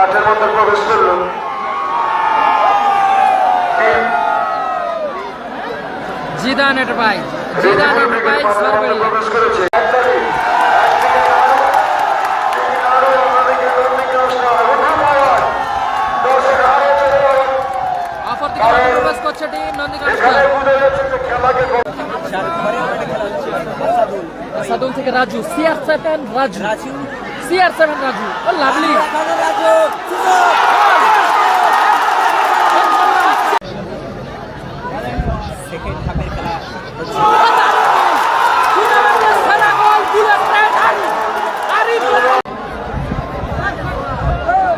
মাঠের মধ্যে প্রবেশ করল। জিদান এন্টারপ্রাইজ প্রবেশ করেছে। প্রবেশ করছে টিম নন্দীগ্রাম আসাদুল থেকে রাজু CR7 রাজু ও লাভলি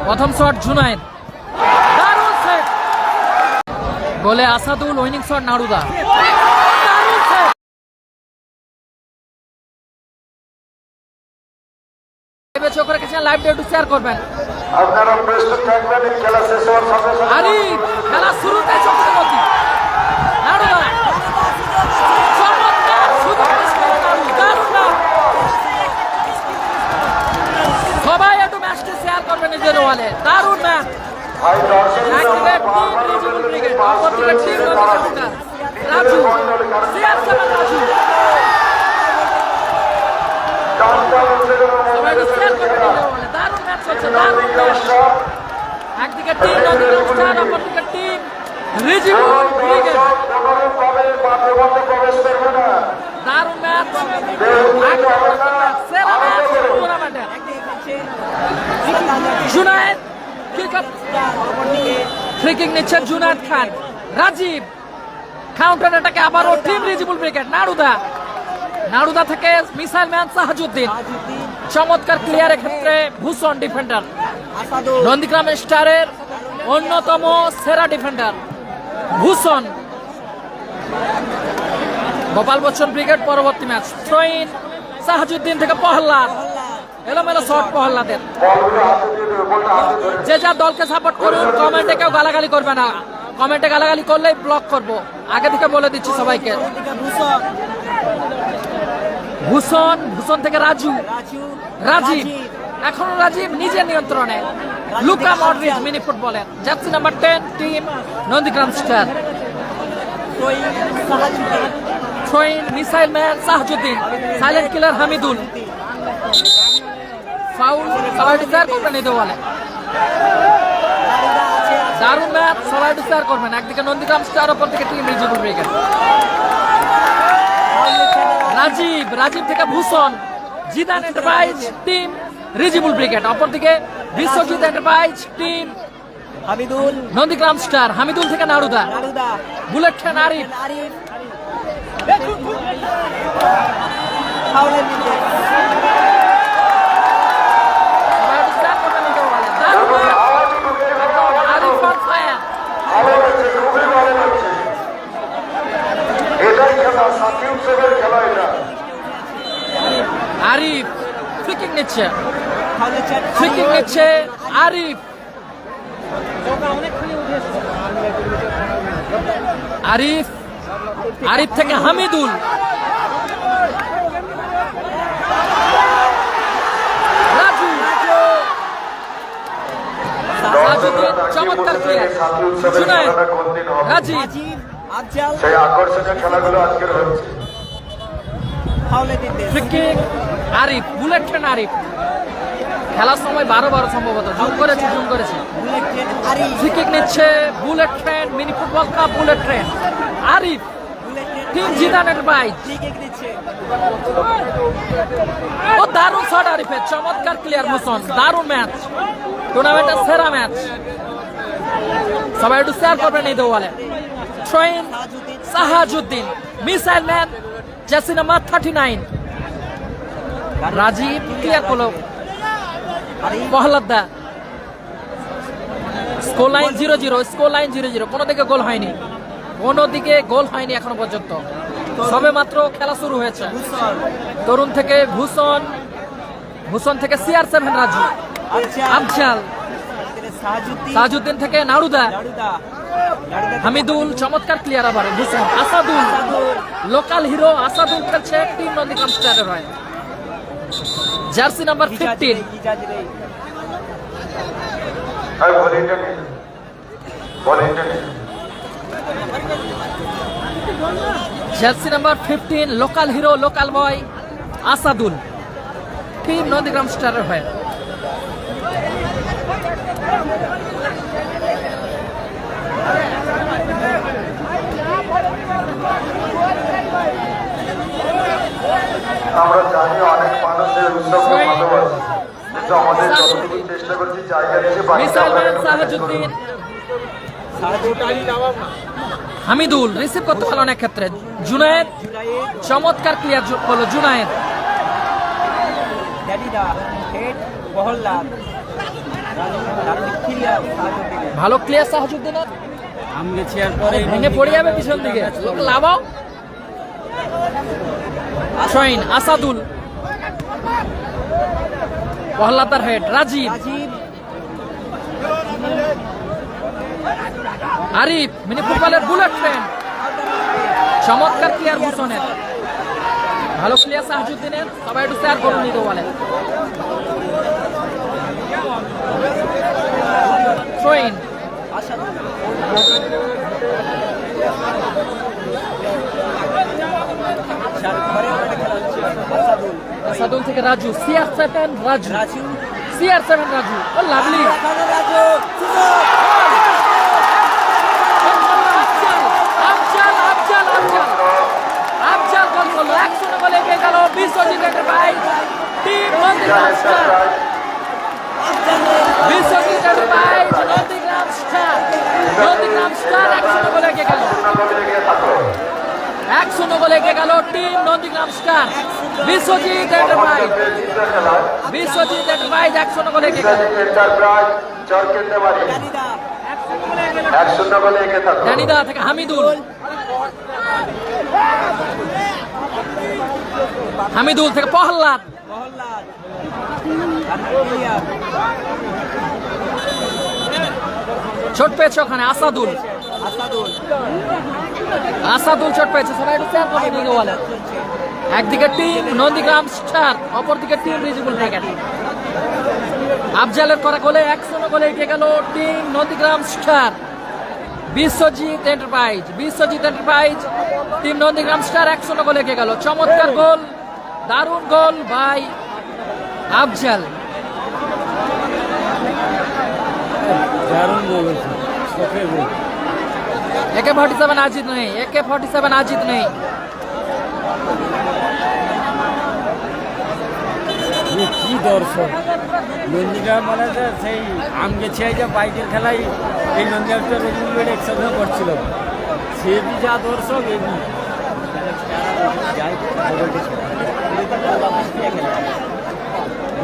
প্রথম শট জুনায়েদ, দারুণ সেট, গোলে আসাদুল, উইনিং শট নাড়ুদা। চোখ রেখেছেন, লাইভ ডে একটু শেয়ার করবেন। আপনারা প্রস্তুত থাকবেন, খেলা শেষ হওয়ার সাথে সাথে। আরিফ খেলা শুরুতে চোখের গতি, নাড়ুদা চমৎকার সুযোগ মিস করে নাড়ু, দারুণ না। সবাই একটু ম্যাচটি শেয়ার করবেন নিজের ওয়ালে, দারুণ ম্যাচ। ভাই দর্শক রাজু CR7 রাজু দারুণ ম্যাচ হচ্ছে, দারুণ ম্যাচ। একদিকে টিম নন্দীগ্রাম স্টার, অপরদিকে টিম রিজিবুল ব্রিগেড। দারুণ ম্যাচ, সেরা ম্যাচ টুর্নামেন্টের। জুনায়েদ ফ্রি কিক নিচ্ছেন জুনায়েদ খান, রাজীব কাউন্টার অ্যাটাকে আবারও টিম রিজিবুল ব্রিগেড। নাড়ুদা থেকে মিসাইল ম্যান সাহাজুদ্দিন, চমৎকার ক্লিয়ারের ক্ষেত্রে ভূষণ ডিফেন্ডার, নন্দীগ্রাম স্টারের অন্যতম সেরা ডিফেন্ডার ভূষণ। গোপাল বচ্চন ব্রিগেড পরবর্তী ম্যাচ, থ্রোইন সাহাজুদ্দিন থেকে প্রহ্লাদ, এলোমেলো শট প্রহ্লাদের। যে যার দলকে সাপোর্ট করুন, কমেন্টে কেউ গালাগালি করবে না, কমেন্টে গালাগালি করলেই ব্লক করব, আগে থেকে বলে দিচ্ছি সবাইকে। ভূষণ থেকে রাজীব, এখনো রাজীব নিজের নিয়ন্ত্রণে। লুকা মডরিচ মিনি ফুটবলের, jersey number 10 team Nandigram Star. Throw in missile man Sahajuddin, silent killer Hamidul, foul সবাই ডিসাইড করবেন এই দেওয়ালে। দারুণ ম্যাচ, সবাই ডিসাইড করবেন। একদিকে নন্দীগ্রাম স্টার, অপর দিকে টিম রিজিবুল ব্রিগেড। রাজীব থেকে Bhushan, Zidane Enterprise team Rijibul Brigade, অপরদিকে Biswajit Enterprise team Hamidul Nandigram Star. Hamidul থেকে নাড়ুদা, bullet train Arif, Arif free kick নিচ্ছে আরিফ থেকে হামিদুল, চমৎকার প্লেয়ার রাজীব। সেই আকর্ষণীয় খেলাগুলো আজকের হচ্ছে। Free kick Arif, bullet train Arif, খেলার সময় 12 সম্ভবত জুম করেছে। ফ্রি কিক নিচ্ছে bullet train, mini football cup bullet train Arif, team Zidane Enterprise. ও দারুণ শট আরিফের, চমৎকার ক্লিয়ার ভূষণ, দারুণ ম্যাচ, টুর্নামেন্টের সেরা ম্যাচ। সবাই একটু শেয়ার করবেন এই দেওয়ালে। Throw in Sahajuddin, missile man jersey number 39 Rajib, clear করলো প্রহ্লাদ দা। স্কোর লাইন 0-0, কোনো দিকে গোল হয়নি এখনো পর্যন্ত, সবে মাত্র খেলা শুরু হয়েছে। তরুণ থেকে ভূষণ থেকে CR7 রাজু, আফজাল, সাহাজুদ্দিন থেকে নাড়ুদা, হামিদুল, চমৎকার ক্লিয়ার আবার ভূষণ। আসাদুল, লোকাল হিরো আসাদুল খেলছে টিম নন্দীগ্রাম স্টারের হয়, জার্সি নাম্বার 15। আর ভলিটা নিয়ে ভলিটা নিয়ে jersey number 15 local hero local বয় আসাদুল টিম নন্দীগ্রাম স্টারের হয়ে। আমরা জানি অনেক মানুষের উৎসবকে ভালোবাসে, কিন্তু আমাদের যতটুকু চেষ্টা করছি জায়গা দিতে পারি না। মিসাইল ম্যান সাহাজউদ্দিন হামিদুল রিসিভ করতে পারল অনেক ক্ষেত্রে। জুনায়েদ চমৎকার ক্লিয়ার হলো জুনায়েদ। ভালো ক্লিয়ার সাহাজউদ্দিনের ভেঙে পড়ে যাবে পিছন দিকে লাভাও। শোয়েন আসাদুল প্রহ্লাদার হেড রাজীব আরিফ মিনি ফুটবলের বুলেট ট্রেন চমৎকার ক্লিয়ার ভূষণের ভালো ক্লিয়ার সাহাজউদ্দিনের। সবাই একটু শেয়ার করুন নিতে বলে। শোয়েন আসাদুল থেকে রাজু CR7 রাজু CR7 রাজু ও লাভলি আফজাল গোল করলো। 1-0 গোলে এগিয়ে গেল Biswajit Enterprise team Nandigram star. Biswajit enterprise Nandigram star 1-0 গোলে এগিয়ে গেল। 1-0 গোলে এগিয়ে গেল team Nandigram star. Biswajit enterprise 1-0 গোলে এগিয়ে গেল। 1-0 গোলে এগিয়ে থাকলো। ডানিদা থেকে হামিদুল থেকে প্রহ্লাদ চোট পেয়েছে ওখানে আসাদুল চোট পেয়েছে। সবাই একটু শেয়ার করে নিয়ে বলে। একদিকে টিম নন্দীগ্রাম স্টার অপরদিকে টিম রিজিবুল ব্রিগেড। আফজালের করা গোলে 1-0 গোলে এগিয়ে গেল team Nandigram star. Biswajit Enterprise team Nandigram star 1-0 গোলে এগিয়ে গেল। চমৎকার গোল দারুণ গোল ভাই আফজাল। AK-47 আজিত নেই। কি দর্শক নন্দীগ্রাম মানে সেই আমগে ছেয়ে বাইকের খেলাই এই নন্দীগ্রামটা রেজিমেন্ট একসাথে করছিল। সে যা দর্শক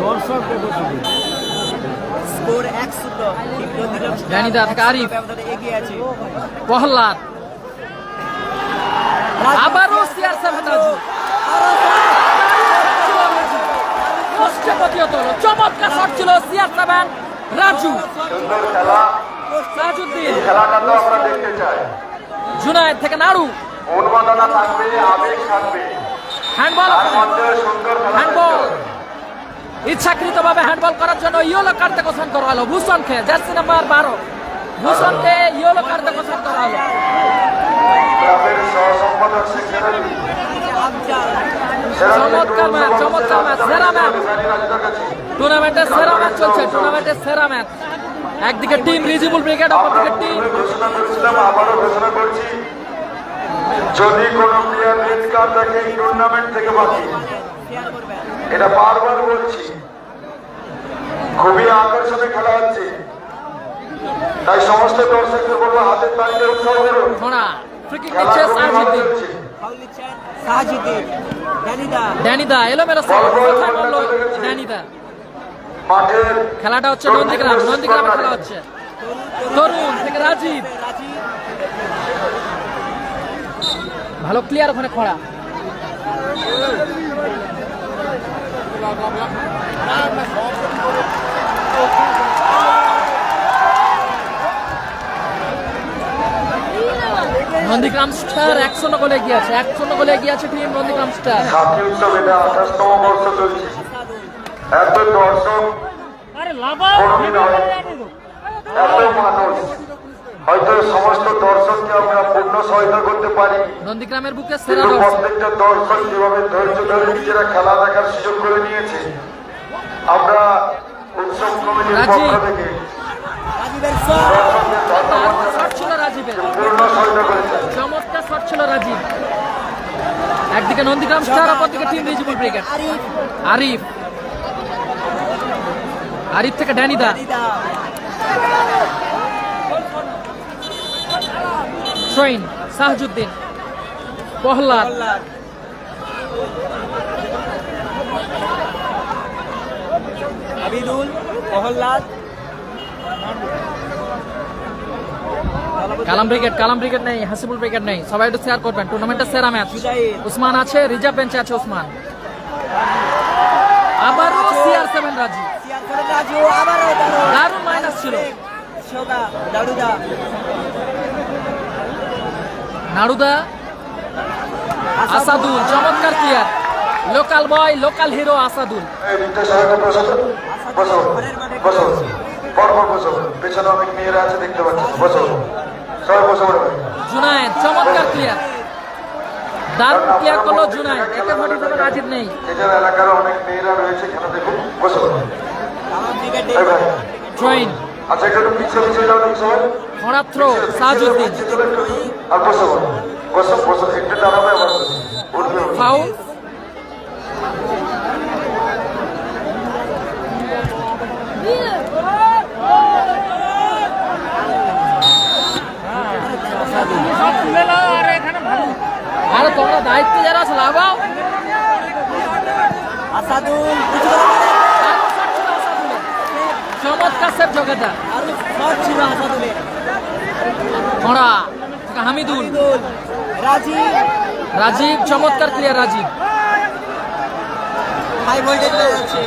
দর্শক স্কোর 1-0 ডানিদা থেকে আরিফ এগিয়ে আছে। প্রহ্লাদ আবারও CR7 রাজু চমৎকার শট ছিল CR7 রাজু। সুন্দর খেলা, সাহাজউদ্দিন খেলাটা তো আমরা দেখতে চাই। জুনায়েদ থেকে নাড়ু উন্মাদনা থাকবে, আবেগ থাকবে, হ্যান্ডবল তার মধ্যে সুন্দর খেলা হ্যান্ডবল দেখতে হবে। ইচ্ছাকৃতভাবে হ্যান্ডবল করার জন্য ইয়েলো কার্ড ঘোষণা করা হলো ভূষণকে। জার্সি নাম্বার 12 ভূষণকে ইয়েলো কার্ড ঘোষণা করা হলো। ক্লাবের সহ-সম্পাদক সেক্রেটারি চমৎকার ম্যাচ সেরা ম্যাচ টুর্নামেন্টের সেরা ম্যাচ চলছে। টুর্নামেন্টের সেরা ম্যাচ একদিকে টিম রিজিবুল ব্রিগেড অপরদিকে টিম ঘোষণা করেছিলাম, আবারও ঘোষণা করছি, যদি কোনো প্লেয়ার রেড কার্ড দেখে এই টুর্নামেন্ট থেকে বাকি, এটা বারবার বলছি, খুবই আকর্ষণীয় খেলা হচ্ছে। তাই সমস্ত দর্শকদের বলবো হাতের তালিতে উৎসাহ করুন। ঘোড়া ফ্রিকিক খেলা দিচ্ছে খুবই ভালো সাহাজউদ্দিন। হচ্ছে। ড্যানিদা এলোমেলো কোথায় বললো ড্যানিদা। মাঠের খেলাটা হচ্ছে নন্দীগ্রামে খেলা হচ্ছে। তরুণ থেকে রাজীব ভালো ক্লিয়ার ওখানে খরা। নন্দীগ্রাম স্টার 1-0 গোলে এগিয়ে আছে। 1-0 গোলে এগিয়ে আছে টিম নন্দীগ্রাম স্টার। সাথী উৎসব, এটা 28তম বর্ষ চলছে। এত দর্শক কোনদিন হয় এত মানুষ, হয়তো সমস্ত দর্শককে আমরা পূর্ণ সহায়তা করতে পারি, নন্দীগ্রামের বুকে সেরা কিন্তু দর্শক। প্রত্যেকটা দর্শক যেভাবে ধৈর্য ধরে নিজেরা খেলা দেখার সুযোগ করে নিয়েছে, আমরা উৎসব কমিটির রাজীব। পক্ষ থেকে রাজীবের শট। দর্শকদের ধন্যবাদ শট জানাচ্ছি। ছিল রাজীবের, পূর্ণ সহায়তা করেছে। চমৎকার শট ছিল রাজীব। একদিকে নন্দীগ্রাম স্টার, অপরদিকে টিম রিজিবল ব্রিগেড। আরিফ। আরিফ, আরিফ থেকে ড্যানিদা, দিদা। শোইন, সাহজুদ্দিন, প্রহ্লাদ, প্রহ্লাদ। আবিদুল, প্রহ্লাদ। কালাম ব্রিগেড নেই, হাসিবুল ব্রিগেড নেই। সবাই একটু শেয়ার করবেন, টুর্নামেন্টের সেরা ম্যাচ। জুজাইর। উসমান আছে, রিজার্ভ বেঞ্চে আছে উসমান। আবার CR7 রাজু, সিয়ারপুরের রাজু আবারও দারুণ। দারুণ মাইনাস ছিল। সোগা, দারুদা। নাড়ুদা, আসাদুল, চমৎকার প্লেয়ার, লোকাল বয়, লোকাল হিরো আসাদুল। এই বিদ্যা সহায়তা বসো তো। বসো, বসো, পরপর বসো। পেছনে অনেক মেয়েরা আছে দেখতে পাচ্ছি, বসো, সবাই বসে পড়বে। জুনায়েদ, চমৎকার প্লেয়ার, দারুণ প্লেয়ার করলো জুনায়েদ। একে 47 রাজীব নেই। নিজের এলাকার অনেক মেয়েরা রয়েছে, এখানে দেখুন, বসো। তামাম ক্রিকেটে এই ভাই, ট্রেন, আচ্ছা একটু পিছিয়ে পিছিয়ে যাও নাকি সবাই? হঠাৎ থ্রো, সাহাজুদ্দিন, পিছিয়ে চলে একটু। আর বসো, বসো, বসো, একটু দাঁড়াবে আবার বসো। উঠবে, উঠবে। ফাউল। আরে তোমরা দায়িত্বে যারা আছো লাগাও। আসাদুল। চমৎকার সেভ জগেদা। আরো শট ছিল আসাদুলের। খড়া, হামিদুল, আবিদুল, রাজীব। রাজীব, চমৎকার প্লেয়ার রাজীব। হাই ভোল্টেজ আছে।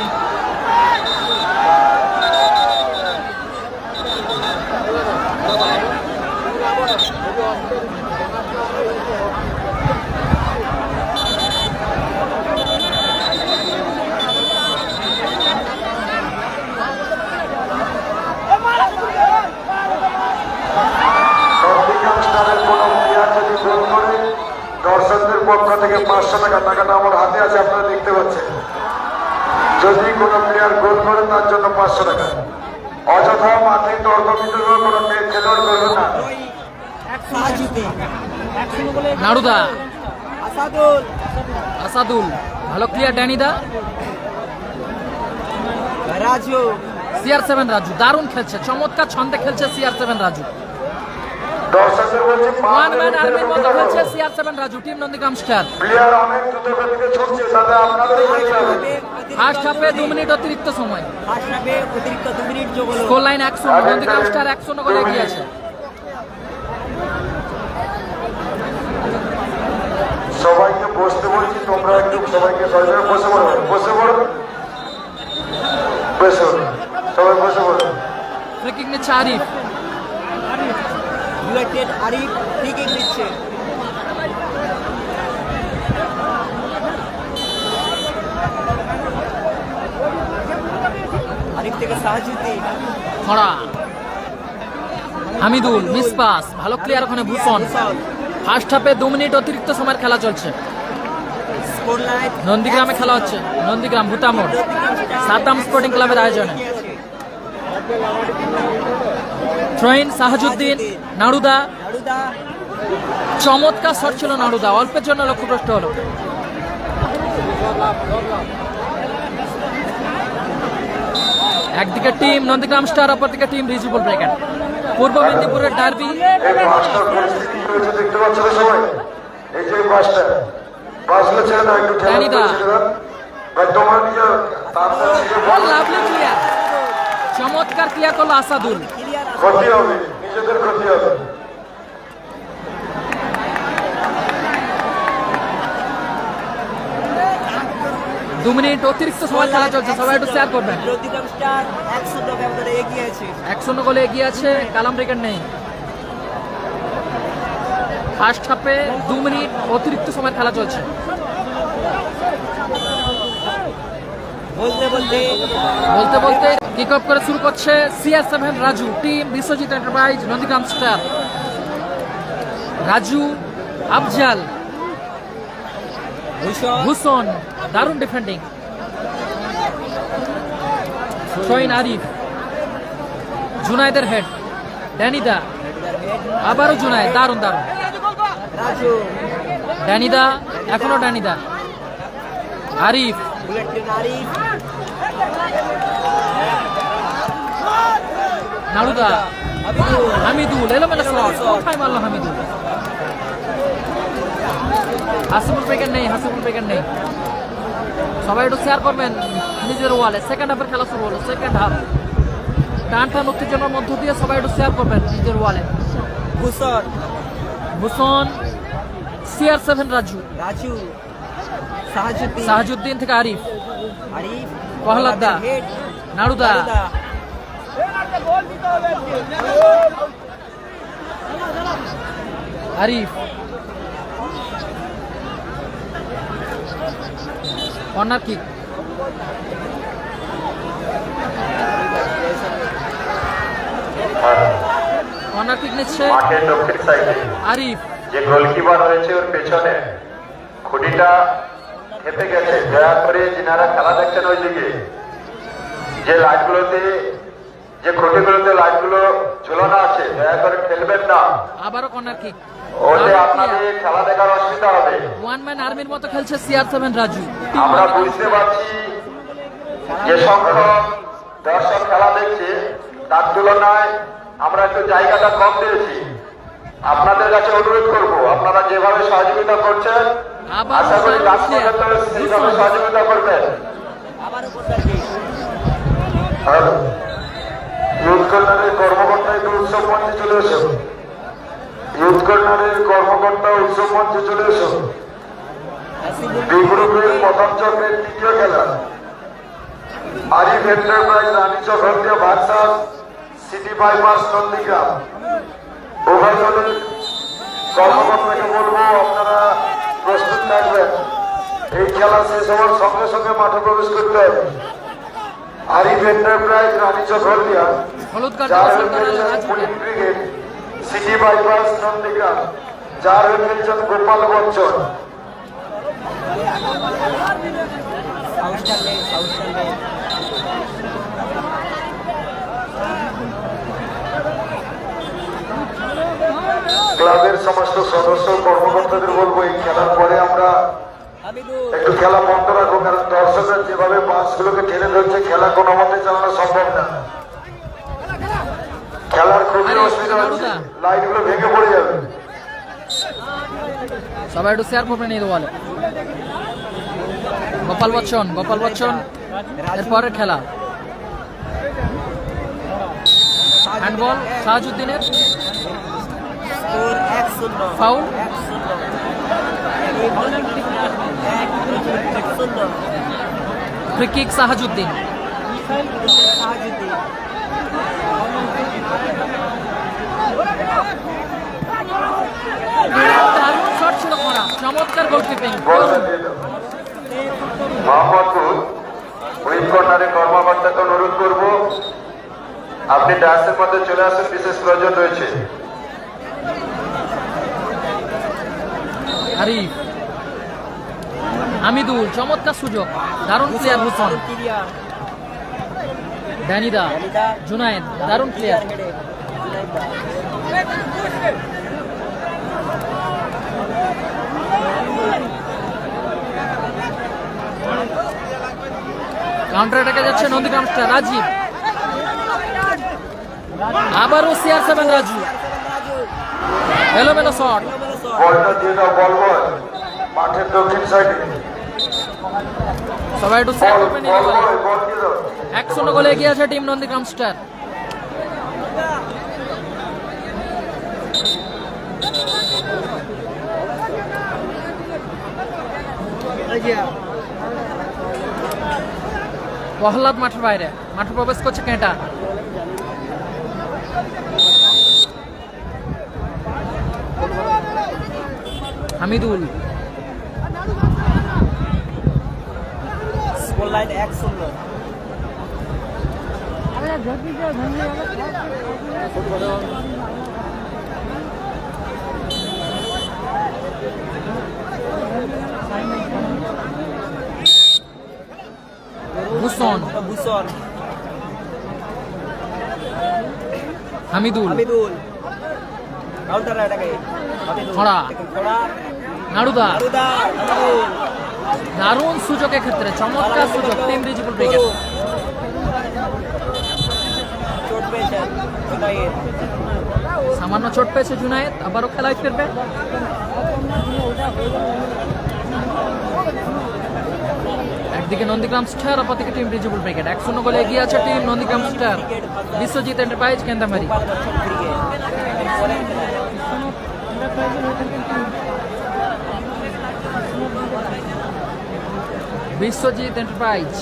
নন্দীগ্রাম স্টারের কোনো প্লেয়ার যদি গোল করে, দর্শকদের পক্ষ থেকে 500 টাকা, টাকাটা আমার হাতে আছে, আপনারা দেখতে পাচ্ছেন। যদি কোনো প্লেয়ার গোল করে তার জন্য 500 টাকা। অযথা মাঠে তর্ক বিতর্ক কোনো খেলোয়াড় করবে না। সাহাজুদ্দিন। নাড়ুদা, আসাদুল। আসাদুল, ভালো প্লেয়ার ড্যানিদা। রাজু। CR7 রাজু দারুণ খেলছে, চমৎকার ছন্দে খেলছে CR7 রাজু। দর্শকদের বলছি, ওয়ান ম্যান আর্মির মতো খেলছে CR7 Raju, team Nandigram star. Player অনেক দ্রুত গতিতে ছুটছে, তাতে আপনাদেরই খেলতে হবে। ফার্স্ট হাফে 2 মিনিট অতিরিক্ত সময়। ফার্স্ট হাফে অতিরিক্ত 2 মিনিট যোগ হলো। স্কোর লাইন 100, নন্দীগ্রাম স্টার 100 গোলে এগিয়ে আছে। সবাইকে বসতে বলছি, তোমরা একটু সবাইকে সবাই বসে পড়ো, বসে পড়ো, বসে পড়ো, সবাই বসে পড়ো। ফ্রি কিক নিচ্ছে Arif, United Arif free kick দিচ্ছে। আরিফ থেকে সাহাজুদ্দিন। খড়া, হামিদুল, মিস পাস, ভালো প্লেয়ার ওখানে ভূষণ। ফার্স্ট হাফে 2 মিনিট অতিরিক্ত সময়ের খেলা চলছে। স্কোর লাইন নন্দীগ্রামে খেলা হচ্ছে, নন্দীগ্রাম ভূতামোড় সাদ্দাম স্পোর্টিং ক্লাবের আয়োজনে। ট্রেন, সাহাজুদ্দিন, নাড়ুদা, দারুদা। চমৎকার শট ছিল নাড়ুদা, অল্পের জন্য লক্ষ্যভ্রষ্ট হলো। একদিকে টিম নন্দীগ্রাম স্টার, অপরদিকে টিম রিজিবল ব্রিগেড। পূর্ব মেদিনীপুরের ডার্বি। এই বাসটার পরিস্থিতি কি হয়েছে দেখতে পাচ্ছ না সবাই? এই যে বাসটা, বাসগুলো ছেড়ে দাও, একটু ঠেলা জানি না। ছেড়ে দাও। ভাই তোমার নিজের তাড়াতাড়ি থেকে বল, লাভলি প্লেয়ার, চমৎকার প্লেয়ার করলো আসাদুল। ক্লিয়ার। ক্ষতি হবে, নিজেদের ক্ষতি হবে। 2 মিনিট অতিরিক্ত সময় খেলা চলছে, সবাই একটু শেয়ার করবেন। নন্দীগ্রাম স্টার 100 ব্যবধানে এগিয়ে আছে। 100 গোলে এগিয়ে আছে, কালাম ব্রিগেড নেই। ফার্স্ট হাফে 2 মিনিট অতিরিক্ত সময় খেলা চলছে। বলতে বলতে বলতে বলতে কিক অফ করে শুরু করছে CR7 Raju team Biswajit enterprise Nandigram Star. Raju, Afzal, Bhushan, দারুণ ডিফেন্ডিং। শহীন আরিফ, জুনাইদের হেড, ড্যানিদা, আবারও জুনাইদ, দারুণ দারুণ। ড্যানিদা, এখনো ড্যানিদা, আরিফ, নাড়ুদা, হামিদুল, এলোমেলো শট, কোথায় মারলো হামিদুল? হাসিবুল পেকেন নেই, হাসিবুল পেকেন নেই। সবাই একটু শেয়ার করবেন নিজের ওয়ালে। সেকেন্ড হাফের খেলা শুরু হলো, সেকেন্ড হাফ। টান টান উত্তেজনার মধ্য দিয়ে সবাই একটু শেয়ার করবেন নিজের ওয়ালে। ভূষণ, CR7 রাজু, সাহাজুদ্দিন থেকে আরিফ, প্রহ্লাদ দা, নাড়ুদা, Arif, corner kick, corner kick নিচ্ছে মাঠের দক্ষিণ সাইডে আরিফ। যে গোলকিপার রয়েছে ওর পেছনে খুঁটিটা খেপে গেছে। দয়া করে যিনারা খেলা দেখছেন ওই দিকে যে লাইটগুলোতে, যে খুঁটিগুলোতে লাইটগুলো ঝুলানো আছে, দয়া করে খেলবেন না। আবারও কর্নার কিক। ওতে আপনাদের খেলা দেখার অসুবিধা হবে। ওয়ান ম্যান আর্মির মতো খেলছে CR7 রাজু। আমরা বুঝতে পারছি যে সংখ্যক দর্শক খেলা দেখছে তার তুলনায় আমরা একটু জায়গাটা কম দিয়েছি। আপনাদের কাছে অনুরোধ করব, আপনারা যেভাবে সহযোগিতা করছেন আশা করি সেইভাবে সহযোগিতা করবেন। আর ইউথ কর্নারের কর্মকর্তা একটু উৎসব মঞ্চে চলে এসো। ইউথ কর্নারের কর্মকর্তা উৎসব মঞ্চে চলে এসো। বি গ্রুপের প্রথম চক্রের তৃতীয় খেলা Arif Enterprise Rani Chakraborty versus City Bypass Nandigram. উভয় দলের কর্মকর্তাকে বলবো আপনারা প্রস্তুত থাকবেন। এই খেলা শেষ হওয়ার সঙ্গে সঙ্গে মাঠে প্রবেশ করতে হবে। আরিফ এন্টারপ্রাইজ রানী চক্রবর্তী, হলুদ কার্ড যার পছন্দ হয়ে করা খেলছেন Raju. Police brigade city Bypass Nandigram, যার হয়ে খেলছেন গোপাল বচ্চন। ক্লাবের সমস্ত সদস্য কর্মকর্তাদের বলবো এই খেলার পরে আমরা একটু খেলা বন্ধ রাখবো, কারণ দর্শকরা যেভাবে বাসগুলোকে টেনে ধরছে খেলা কোনো মতে চালানো সম্ভব না। খেলার খুবই অসুবিধা হচ্ছে, লাইটগুলো ভেঙে পড়ে যাবে। সবাই একটু শেয়ার করবেন এই ওয়ালে। গোপাল বচ্চন, গোপাল বচ্চন এরপরের খেলা। হ্যান্ডবল সাহাজুদ্দিনের, ফাউল। Free kick Sahajuddin. দারুণ শট ছিল করা, চমৎকার গোলকিপিং। মোহাম্মদপুর উইথ কর্নারের কর্মকর্তাকে অনুরোধ করব আপনি ডান্সের মধ্যে চলে আসেন, বিশেষ প্রয়োজন রয়েছে। আরিফ, হামিদুল, চমৎকার সুযোগ, দারুণ প্লেয়ার ভূষণ। ড্যানিদা, জুনায়েদ, দারুণ প্লেয়ার। কাউন্টার অ্যাটাকে যাচ্ছে নন্দীগ্রাম স্টার। রাজীব, আবারও CR7 রাজু, এলোমেলো শট। বলটা দিয়ে দাও, বল বল মাঠের দক্ষিণ সাইডে। সবাই একটু শেয়ার করবেন এই বলে। বল দিয়ে দাও। 1-0 গোলে এগিয়ে আছে টিম নন্দীগ্রাম স্টার। প্রহ্লাদ মাঠের বাইরে, মাঠে প্রবেশ করছে কেঁটা। হামিদুল, ভূষণ, ভূষণ, হামিদুল, হামিদুল, কাউন্টার এটাকে হামিদুল, খোড়া, খোড়া, নাড়ুদা। নাড়ুদা, হামিদুল, দারুণ সুযোগের ক্ষেত্রে চমৎকার সুযোগ টিম রিজিবল ব্রিগেড। চোট পেয়েছেন জুনায়েদ, সামান্য চোট পেয়েছে জুনায়েদ, আবারও খেলায় ফিরবে। একদিকে নন্দীগ্রাম স্টার, অপরদিকে টিম রিজিবল ব্রিগেড। 1-0 গোলে এগিয়ে আছে team Nandigram star. Biswajit Enterprise Kendamari. পালবছর ক্রিকেট পরের খেলা বিশ্বজিৎ এন্টারপ্রাইজ।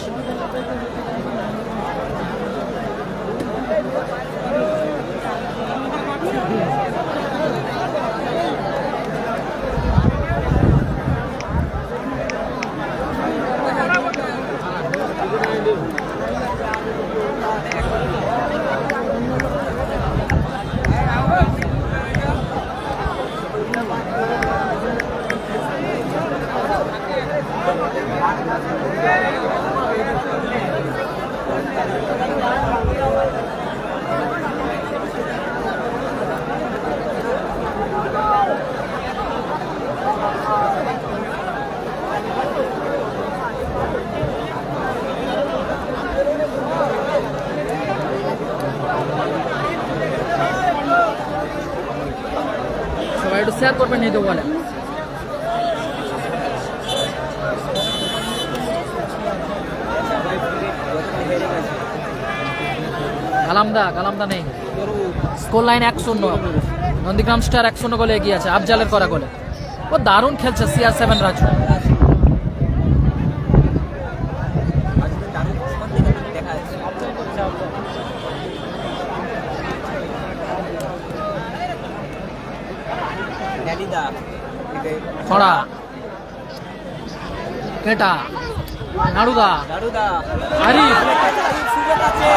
সবাই একটু শেয়ার করবেন এই তো বলে। গালামদা নেই। স্কোর লাইন 1-0, নন্দীগ্রাম স্টার 1-0 গোলে এগিয়ে আছে আফজালের করা গোলে। ও দারুণ খেলছে CR7 রাজু। দেখা যাচ্ছে ড্যাডিদা, খড়া, কেটা, নাড়ুদা, নাড়ুদা, আরিফ। সুযোগ আছে,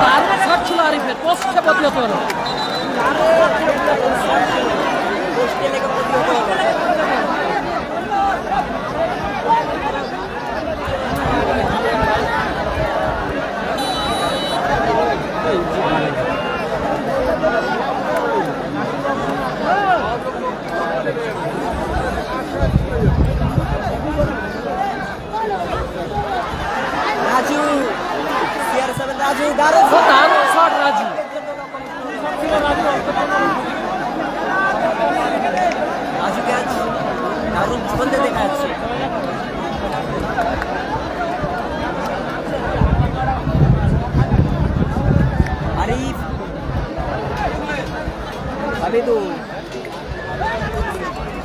দারুণ শট ছিল আরিফের, পোস্টে প্রতিহত হলো। পোস্টে লেগে প্রতিহত হলো। রাজু, CR7 রাজু, দারুণ ও দারুণ শট রাজু। রাজুকে আজ দারুণ ছন্দে দেখা যাচ্ছে। আরিফ, হামিদুল,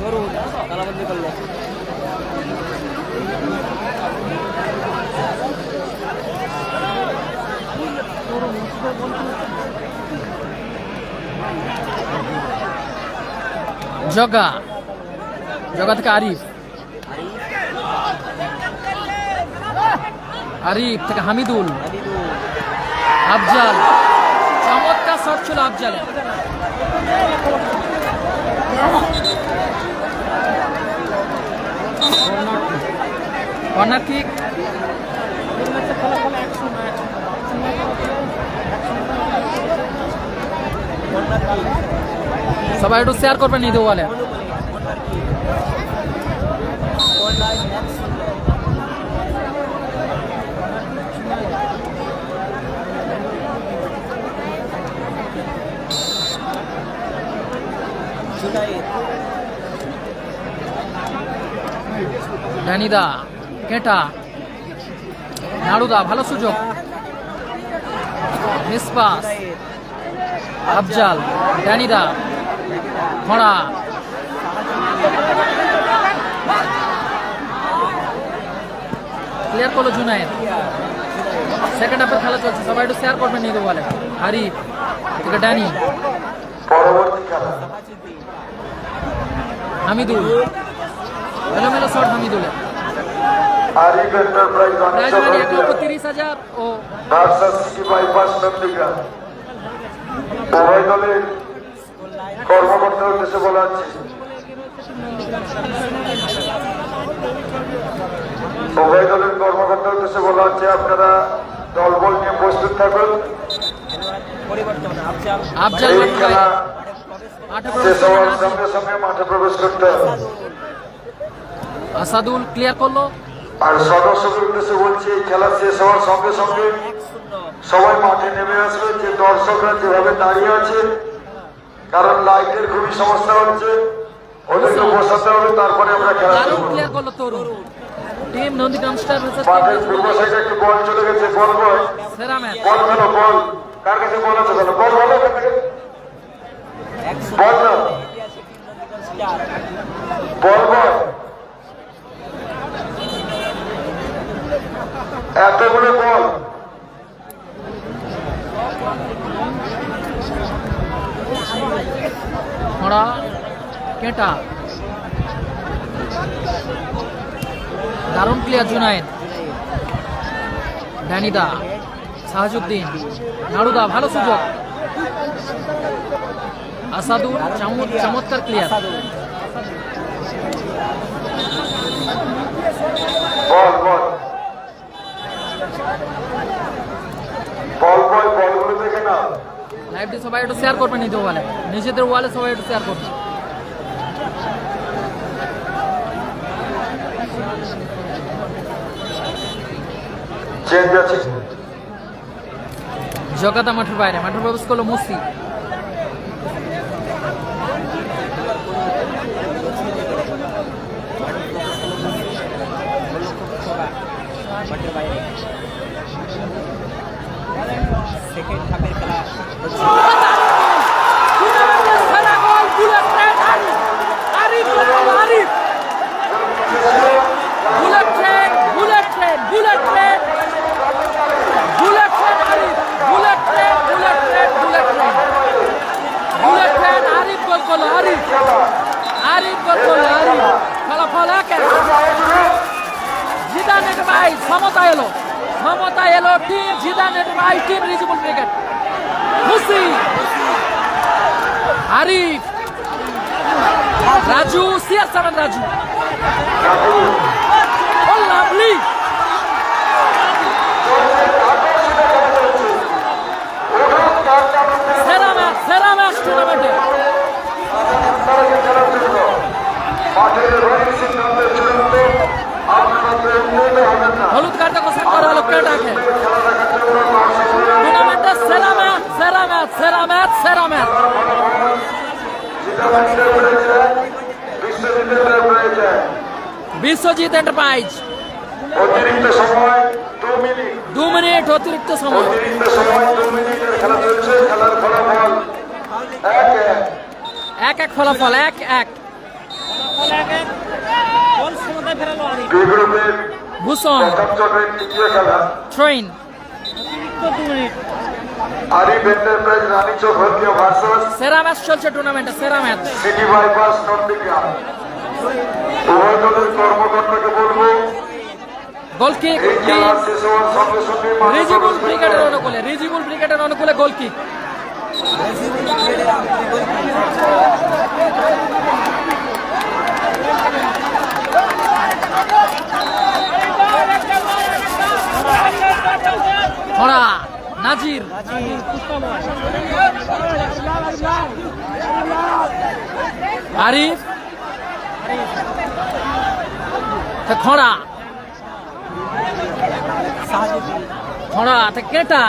তরুণ তালাবন্দি করলো। জগা থেকে আরিফ, আরিফ থেকে হামিদুল, হামিদুল, আফজাল। চমৎকার শট ছিল আফজালের। Corner kick. সবাই একটু শেয়ার করবেন এই দেওয়ালে। ডানিদা, কেটা, নাড়ুদা, ভালো সুযোগ, মিসপাস, আফজাল, ডানিদা, খড়া, ক্লিয়ার করলো জুনায়েদ। সেকেন্ড হাফের খেলা চলছে, সবাই একটু শেয়ার করবেন নিয়ে বলে। আরিফ থেকে ড্যানি, পরবর্তী খেলা হামিদুল, এলোমেলো শট হামিদুলের। আরিফ এন্টারপ্রাইজ প্রাইজ মানি 1,30,000 ও ভার্সাস সিটি বাইপাস নন্দীগ্রাম। উভয় দলের কর্মকর্তার উদ্দেশ্যে বলা হচ্ছে, উভয় দলের কর্মকর্তার উদ্দেশ্যে বলা হচ্ছে আপনারা দলবল নিয়ে প্রস্তুত থাকুন। পরিবর্তন আফজাল আফজাল এই মাঠে খেলা প্রবেশ শেষ হওয়ার সঙ্গে সঙ্গে মাঠে প্রবেশ করতে হবে। আসাদুল ক্লিয়ার করলো। আর সদস্যদের উদ্দেশ্যে বলছি, এই খেলা শেষ হওয়ার সঙ্গে সঙ্গে 1-0 সবাই মাঠে নেমে আসবে। যে দর্শকরা যেভাবে দাঁড়িয়ে আছে, কারণ লাইটের খুবই সমস্যা হচ্ছে, ওদেরকে বসাতে হবে, তারপরে আমরা খেলা শুরু দারুণ করব। ক্লিয়ার করলো তরুণ। টিম নন্দীগ্রাম স্টার ভার্সেস মাঠের পূর্ব সাইডে একটু বল চলে গেছে, বল বল সেরা ম্যাচ। বল খেলো, বল কার কাছে বল আছে বলো, বল বলো ওখান থেকে। বল না, বল বল, এতগুলো বল। খড়া কেটা দারুণ ক্লিয়ার জুনায়েদ, ড্যানিদা, সাহাজুদ্দিন, নাড়ুদা, ভালো সুযোগ। আসাদুল চমৎকার ক্লিয়ার। বল বল বল বল, বলগুলো দেখে না। লাইভটি সবাই একটু শেয়ার করবেন, নিজের ওয়ালে, নিজেদের ওয়ালে সবাই একটু শেয়ার করবেন। চেঞ্জ আছে, জগাতা মাঠের বাইরে, মাঠে প্রবেশ করলো মুসি। মাঠের বাইরে সেকেন্ড হাফের খেলা হচ্ছে। সেরা goal, bullet train, Arif, Arif, bullet train, bullet train, bullet train, bullet train, Arif, bullet train, bullet train, bullet train, bullet train, Arif goal করলো, আরিফ, আরিফ গোল করলো, আরিফ। ফলাফল 1-1। জিদানের ভাই সমতা এলো, সমতা এলো টিম জিদানের ভাই, টিম রিজিবল ব্রিগেড। খুশি আরিফ, রাজু, CR7 রাজু, ও লাভলি। সেরা ম্যাচ টুর্নামেন্টে। মাঠের রঙের সিদ্ধান্তের চূড়ান্ত, আপনারা তো উন্নত হবেন না। হলুদ কার্ড ঘোষণা করা হলো কেটাকে। খেলা দেখার জন্য টুর্নামেন্টের সেরা ম্যাচ, সেরা ম্যাচ, সেরা ম্যাচ, সেরা ম্যাচ। বিশ্বজিৎ এন্টারপ্রাইজ অতিরিক্ত সময় 2 মিনিট, 2 মিনিট অতিরিক্ত সময়। অতিরিক্ত সময় 2 মিনিটের খেলা চলছে। খেলার ফলাফল 1-1। 1-1 ফলাফল, 1-1। বল সমতায় ফেরালো আরিফ। বি গ্রুপের ভূষণ প্রথম চক্রের তৃতীয় খেলা train, 2 minute Arif Enterprise Ranichak Haldia versus সেরা ম্যাচ চলছে টুর্নামেন্টে, সেরা ম্যাচ। City Bypass Nandigram. উভয় দলের কর্মকর্তাকে বলবো, গোল কিক এই খেলা শেষ হওয়ার সঙ্গে সঙ্গে মাঠে রিজিবুল প্রবেশ করতে ব্রিগেডের হবে। অনুকূলে, রিজিবুল ব্রিগেডের অনুকূলে গোল কিক। খড়া নাজির, আরিফ, খড়া, খড়া কেটা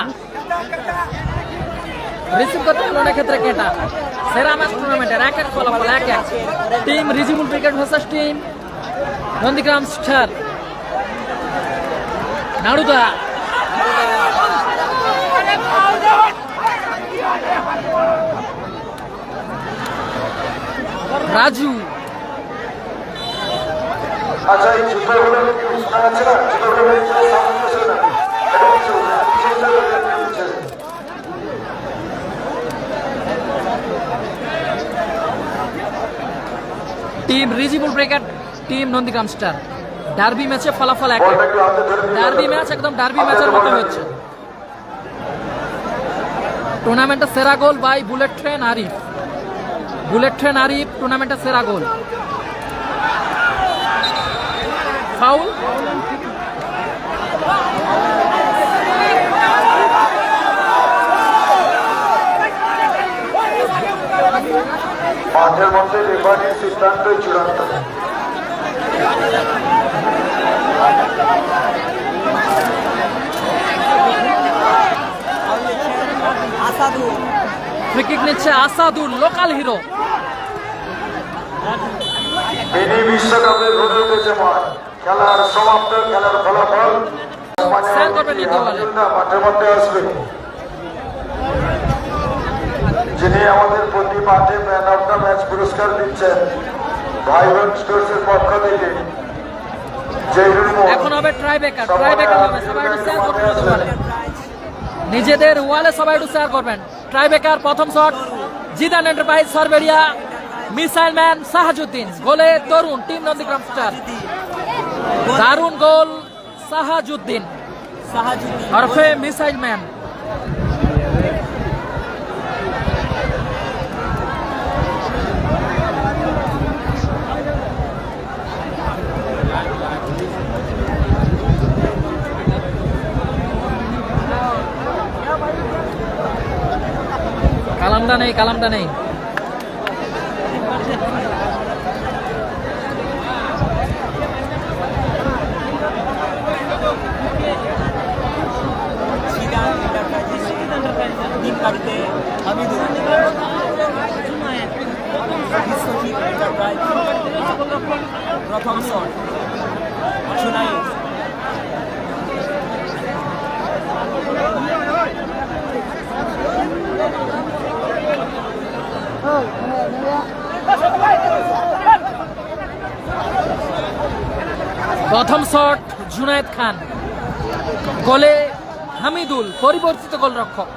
রিসিভ করতে হলো অনেক ক্ষেত্রে কেটা। সেরা ম্যাচ টুর্নামেন্টের 1-1 ফলাফল, 1-1। Team Rijibul Brigade versus team Nandigram Star. নাড়ুদা, রাজু, আচ্ছা, এই জুতোগুলো কি শোনা যাচ্ছে না? জুতোগুলো সামনে আসে না, এটা কিছু team Rijibul brigade, team Nandigram star. Derby ম্যাচে ফলাফল এক বলটা একটু হাতে ধরে নিয়ে ডার্বি যাবে। ম্যাচ একদম ডার্বি ম্যাচের মতো হচ্ছে। টুর্নামেন্টের সেরা goal by bullet train Arif. Bullet train Arif টুর্নামেন্টের সেরা গোল। ফাউল, মাঠের মধ্যে রেফারির সিদ্ধান্তই চূড়ান্ত। আসাদু ফ্রি কিক নিচ্ছে আসাদুল, লোকাল হিরো। মিনি বিশ্বকাপে গড়ে উঠেছে মাঠ। খেলার সমাপ্ত, খেলার ফলাফল স্যার করবেন নিতে বলে। মাঠের মধ্যে আসবে। যিনি আমাদের প্রতি মাঠে ম্যান অফ দ্য ম্যাচ পুরস্কার দিচ্ছেন ভাইবন স্টোর্সের পক্ষ থেকে জহিরুল মোহাম্মদ। এখন হবে ট্রাইবেকার, ট্রাইবেকার হবে। সবাই একটু শেয়ার করবেন নিতে বলে। নিজেদের ওয়ালে সবাই একটু শেয়ার করবেন। ট্রাইবেকার প্রথম শট জিদান এন্টারপ্রাইজ সার্ভেরিয়া, মিসাইল ম্যান সাহাজুদ্দিন, গোলে তরুণ টিম নন্দীগ্রাম স্টার। দারুণ গোল সাহাজুদ্দিন সাহাজুদ্দিন ওরফে মিসাইল ম্যান। কালামদা নেই, কালামদা নেই। জিদান এন্টারপ্রাইজেস তিন কাটিতে হামিদুল বিশ্বজিৎ এন্টারপ্রাইজ প্রথম শট জুনায়েদ প্রথম শট জুনায়েদ খান, গোলে হামিদুল পরিবর্তিত গোলরক্ষক।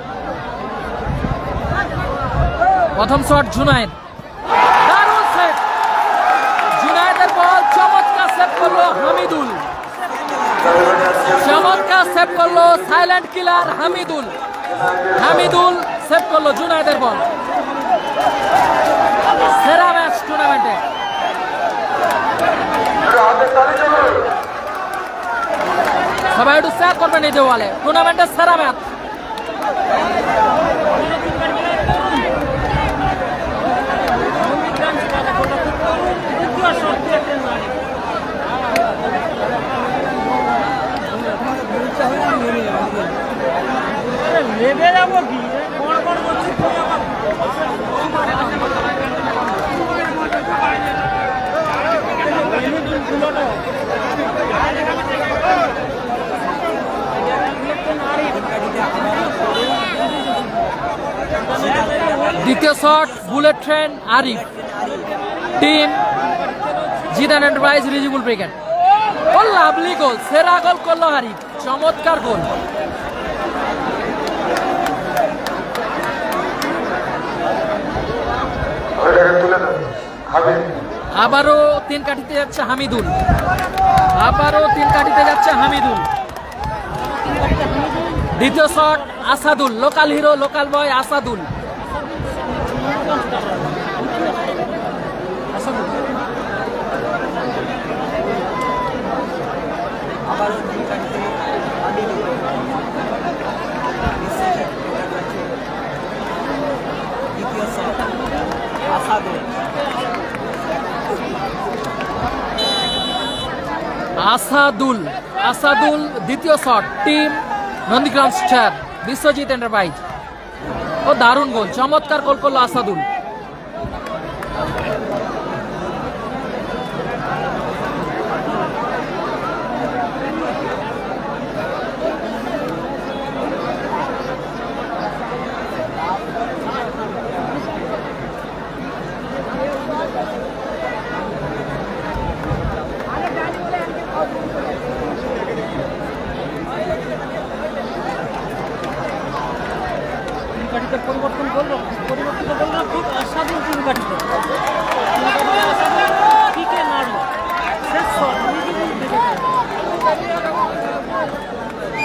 প্রথম শট জুনায়েদ, দারুণ সেভ। জুনায়েদের বল চমৎকার সেভ করলো হামিদুল, চমৎকার সেভ করলো silent killer Hamidul. Hamidul save করলো জুনায়েদের বল। সেরা ম্যাচ টুর্নামেন্টে। হাতের তালি চলো। সবাই একটু শেয়ার করবেন এই দেওয়ালে। টুর্নামেন্টের সেরা ম্যাচ। লেবে যাবো কি দ্বিতীয় shot bullet train Arif, team Zidane enterprise Rijibul brigade. Oh lovely goal, সেরা গোল করলো আরিফ, চমৎকার গোল। ওইটাকে তুলে দেবে হাবিব। আবারও তিন কাঠিতে যাচ্ছে হামিদুল, আবারও তিন কাঠিতে যাচ্ছে হামিদুল। দ্বিতীয় shot Asadul, local hero, local বয় আসাদুল। আবারও তিন কাটিতে হামিদুল বিশ্বজিৎ দ্বিতীয় শট আসাদুল আসাদুল, আসাদুল দ্বিতীয় shot team Nandigram star Biswajit enterprise. ও দারুণ গোল, চমৎকার গোল করলো আসাদুল। পরিবর্তন করলো, পরিবর্তিত করলো ঠিক স্বাধীন তিন কাটিত ঠিক নাড়লো শেষ শট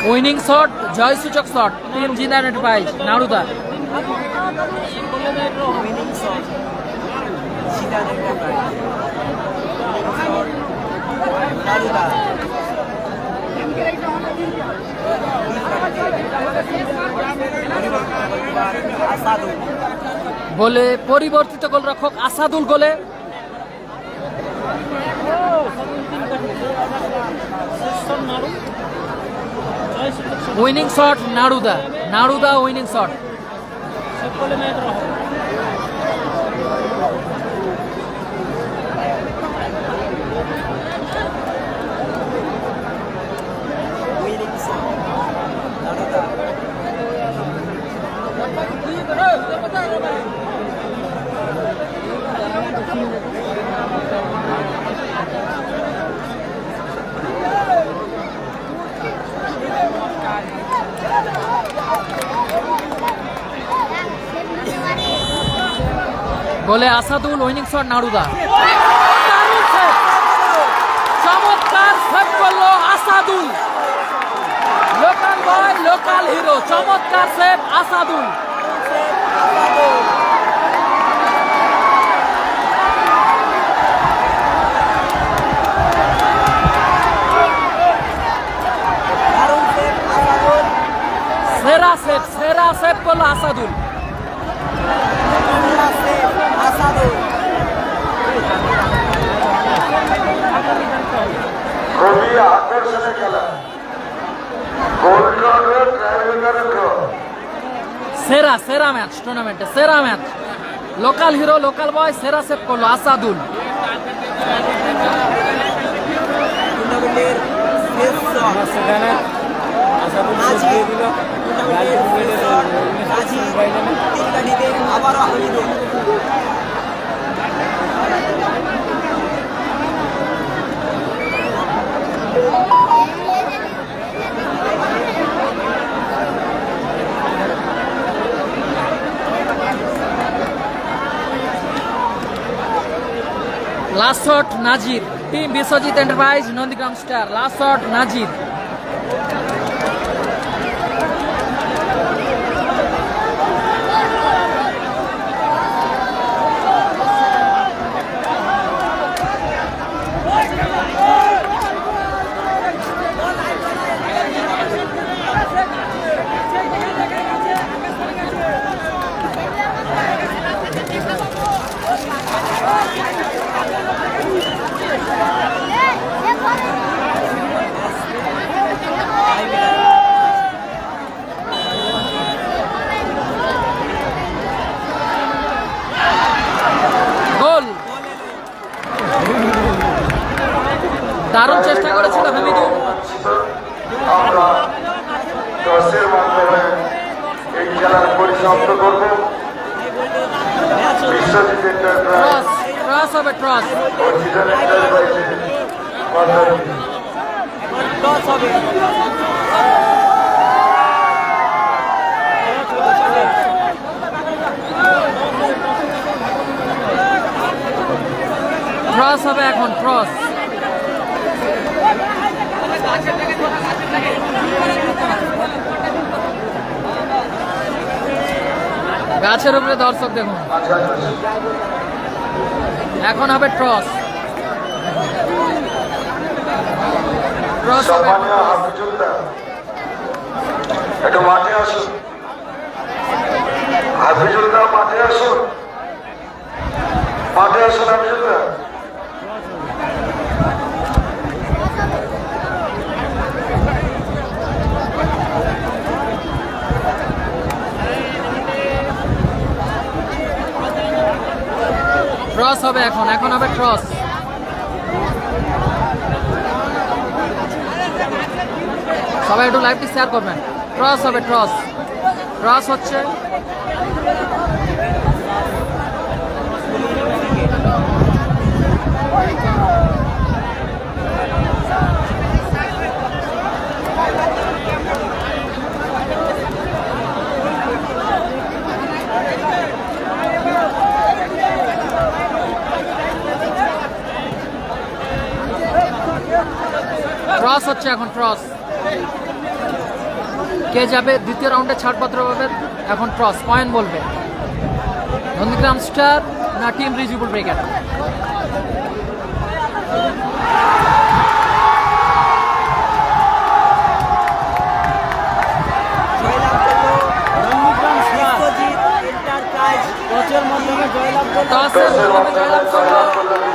উইনিং শট, জয়সূচক shot, team Zidan enterprise Naruda. Winning shot Zidane enterprise Naruda Asadul বলে পরিবর্তিত গোলরক্ষক আসাদুল গোলে। Winning shot Naruda, Naruda winning shot. Winning shot Naruda গোলে আসাদুল, উইনিং শট নাড়ুদা। দারুণ সেভ! চমৎকার সেভ করলো আসাদুল। লোকাল বয়, লোকাল হিরো, চমৎকার সেভ আসাদুল। দারুণ সেভ আসাদুল সেরা সেভ করলো আসাদুল। আসাদুল খুবই আকর্ষণীয় খেলা, গোল ড্র, সেরা ম্যাচ টুর্নামেন্টে, সেরা ম্যাচ। লোকাল হিরো, লোকাল বয়, সেরা সেভ করলো আসাদুল। টুর্নামেন্টের শেষ শট সেখানে আসাদুল আজি দিয়ে দিল টুর্নামেন্টের শেষ শট আজি তিন কাঠিতে আবারও Hamidul last shot Nazir, team Biswajit enterprise Nandigram star. Last shot Nazir. Goal. দারুণ চেষ্টা করেছিল হামিদুল। আমরা টসের মাধ্যমে এই খেলার পরিসমাপ্ত করব। বিশ্বজিৎ এন্টারপ্রাইজ ক্রস হবে, ক্রস। ও জিদান এন্টারপ্রাইজের পদ্ধতি। টস হবে ক্রস হবে এখন, ক্রস। গাছের উপরে দর্শক দেখুন। আচ্ছা, এখন হবে ট্রস। ট্রস হবে। সম্মানীয় হাফিজুল্লাহ একটু মাঠে আসুন। হাফিজুল্লাহ মাঠে আসুন, মাঠে আসুন হাফিজুল্লাহ। ট্রস হবে এখন, এখন হবে ট্রস। সবাই একটু লাইভটি শেয়ার করবেন। ট্রস হবে, ট্রস। ট্রস হচ্ছে। ট্রস হচ্ছে এখন, ট্রস। কে যাবে দ্বিতীয় রাউন্ডে ছাড়পত্র পাবে। এখন টস, কয়েন বলবে নন্দীগ্রাম স্টার না টিম রিজিবল ব্রিগেড। জয়লাভ করলো নন্দীগ্রাম স্টার বিশ্বজিৎ এন্টারপ্রাইজ। টসের মাধ্যমে জয়লাভ করলো। টসের মাধ্যমে জয়লাভ করলো জয়লাভ করলেন